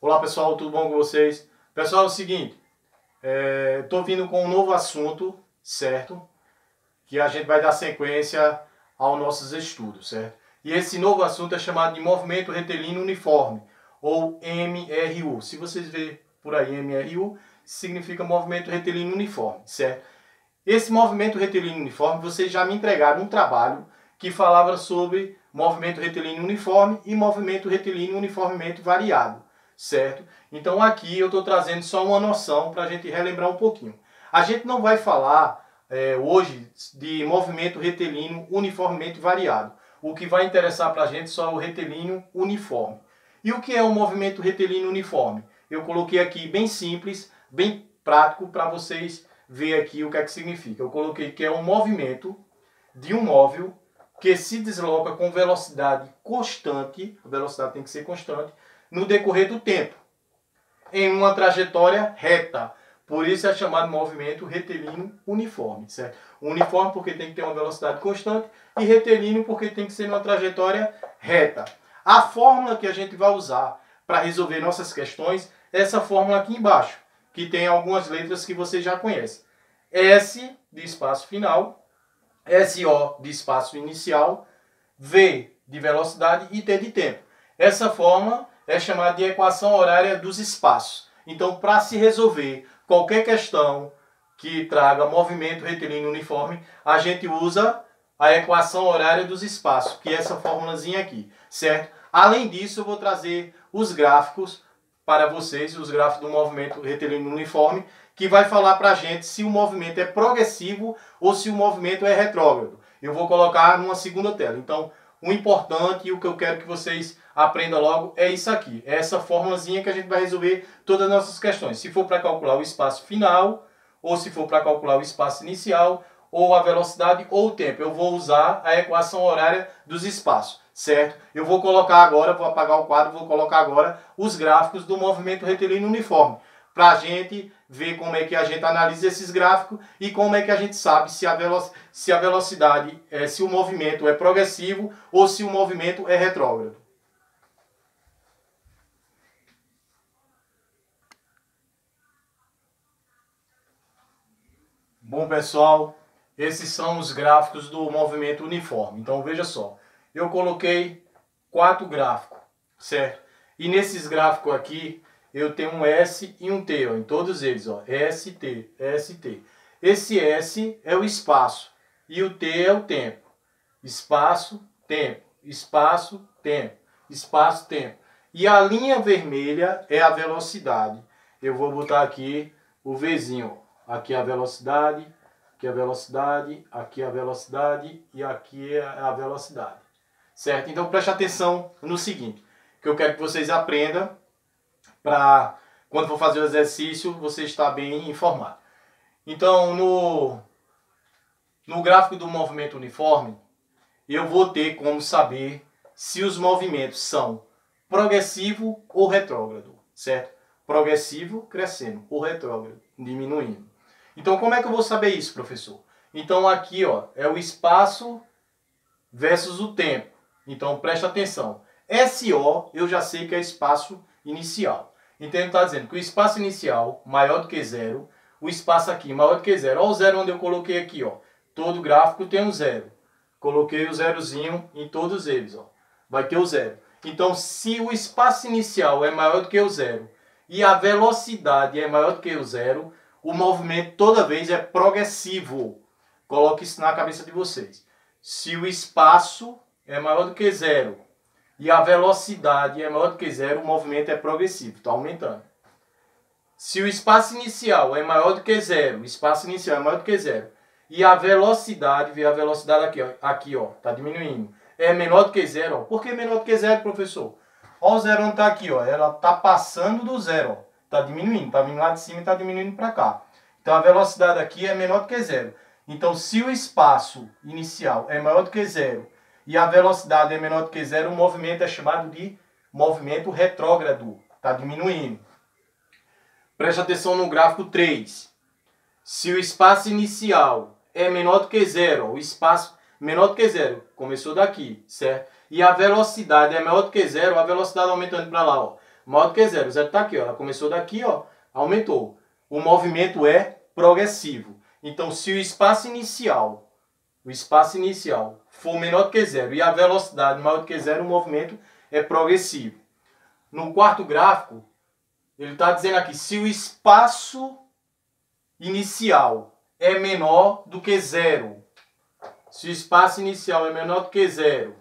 Olá pessoal, tudo bom com vocês? Pessoal, é o seguinte, estou vindo com um novo assunto, certo? Que a gente vai dar sequência aos nossos estudos, certo? E esse novo assunto é chamado de movimento retilíneo uniforme, ou MRU. Se vocês verem por aí MRU, significa movimento retilíneo uniforme, certo? Esse movimento retilíneo uniforme, vocês já me entregaram um trabalho que falava sobre movimento retilíneo uniforme e movimento retilíneo uniformemente variado, certo? Então aqui eu estou trazendo só uma noção para a gente relembrar um pouquinho. A gente não vai falar hoje de movimento retilíneo uniformemente variado. O que vai interessar para a gente só é o retilíneo uniforme. E o que é o movimento retilíneo uniforme? Eu coloquei aqui bem simples, bem prático para vocês verem aqui o que é que significa. Eu coloquei que é um movimento de um móvel que se desloca com velocidade constante, a velocidade tem que ser constante, no decorrer do tempo, em uma trajetória reta. Por isso é chamado movimento retilíneo uniforme, certo? Uniforme porque tem que ter uma velocidade constante e retilíneo porque tem que ser numa trajetória reta. A fórmula que a gente vai usar para resolver nossas questões é essa fórmula aqui embaixo, que tem algumas letras que você já conhece. S de espaço final, SO de espaço inicial, V de velocidade e T de tempo. Essa fórmula é chamada de equação horária dos espaços. Então, para se resolver qualquer questão que traga movimento retilíneo uniforme, a gente usa a equação horária dos espaços, que é essa formulazinha aqui, certo? Além disso, eu vou trazer os gráficos para vocês, os gráficos do movimento retilíneo uniforme, que vai falar para a gente se o movimento é progressivo ou se o movimento é retrógrado. Eu vou colocar numa segunda tela. Então, o importante e o que eu quero que vocês aprendam logo é isso aqui. É essa formulazinha que a gente vai resolver todas as nossas questões. Se for para calcular o espaço final, ou se for para calcular o espaço inicial, ou a velocidade ou o tempo. Eu vou usar a equação horária dos espaços, certo? Eu vou colocar agora, vou apagar o quadro, vou colocar agora os gráficos do movimento retilíneo uniforme, para a gente ver como é que a gente analisa esses gráficos e como é que a gente sabe se a velocidade, se o movimento é progressivo ou se o movimento é retrógrado. Bom, pessoal, esses são os gráficos do movimento uniforme. Então, veja só, eu coloquei 4 gráficos, certo? E nesses gráficos aqui, eu tenho um S e um T, ó, em todos eles, ó, ST, ST. Esse S é o espaço e o T é o tempo. Espaço, tempo, espaço, tempo, espaço, tempo. E a linha vermelha é a velocidade. Eu vou botar aqui o Vzinho, ó. Aqui a velocidade, aqui a velocidade, aqui a velocidade e aqui é a velocidade. Certo? Então preste atenção no seguinte, que eu quero que vocês aprendam para quando for fazer o exercício você estar bem informado. Então no gráfico do movimento uniforme, eu vou ter como saber se os movimentos são progressivo ou retrógrado, certo? Progressivo crescendo ou retrógrado diminuindo. Então como é que eu vou saber isso, professor? Então aqui, ó, é o espaço versus o tempo. Então presta atenção. SO eu já sei que é espaço inicial. Então ele está dizendo que o espaço inicial maior do que zero, o espaço aqui maior do que zero. Olha o zero onde eu coloquei aqui, ó. Todo gráfico tem um zero. Coloquei o zerozinho em todos eles, ó. Vai ter o zero. Então se o espaço inicial é maior do que o zero e a velocidade é maior do que o zero, o movimento toda vez é progressivo. Coloque isso na cabeça de vocês. Se o espaço é maior do que zero e a velocidade é maior do que zero, o movimento é progressivo, está aumentando. Se o espaço inicial é maior do que zero, o espaço inicial é maior do que zero, e a velocidade, vê a velocidade aqui, ó, está diminuindo, é menor do que zero, ó. Por que menor do que zero, professor? Ó, o zero onde está aqui, ó, ela está passando do zero, ó, está diminuindo, está vindo lá de cima e está diminuindo para cá. Então a velocidade aqui é menor do que zero. Então se o espaço inicial é maior do que zero, e a velocidade é menor do que zero, o movimento é chamado de movimento retrógrado. Está diminuindo. Preste atenção no gráfico 3. Se o espaço inicial é menor do que zero, o espaço menor do que zero, começou daqui, certo? E a velocidade é maior do que zero, a velocidade aumentando para lá, ó. maior do que zero. O zero está aqui, ó. Ela começou daqui, ó, aumentou. O movimento é progressivo. Então, se o espaço inicial for menor do que zero e a velocidade maior do que zero, o movimento é progressivo. No quarto gráfico, ele está dizendo aqui, se o espaço inicial é menor do que zero, se o espaço inicial é menor do que zero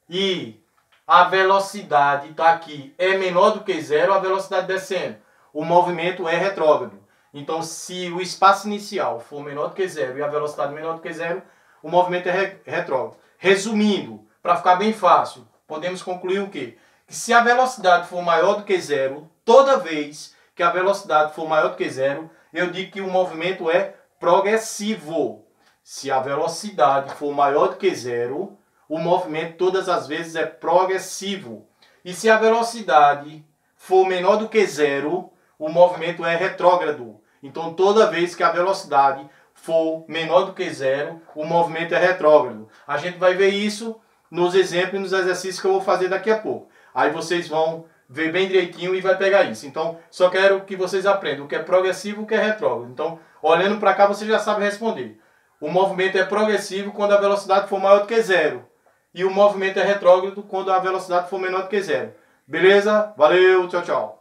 e a velocidade está aqui, é menor do que zero, a velocidade descendo, o movimento é retrógrado. Então, se o espaço inicial for menor do que zero e a velocidade menor do que zero, o movimento é retrógrado. Resumindo, para ficar bem fácil, podemos concluir o quê? Que se a velocidade for maior do que zero, toda vez que a velocidade for maior do que zero, eu digo que o movimento é progressivo. Se a velocidade for maior do que zero, o movimento todas as vezes é progressivo. E se a velocidade for menor do que zero, o movimento é retrógrado. Então, toda vez que a velocidade for menor do que zero, o movimento é retrógrado. A gente vai ver isso nos exemplos e nos exercícios que eu vou fazer daqui a pouco. Aí vocês vão ver bem direitinho e vai pegar isso. Então, só quero que vocês aprendam o que é progressivo e o que é retrógrado. Então, olhando para cá, você já sabe responder. O movimento é progressivo quando a velocidade for maior do que zero. E o movimento é retrógrado quando a velocidade for menor do que zero. Beleza? Valeu, tchau, tchau.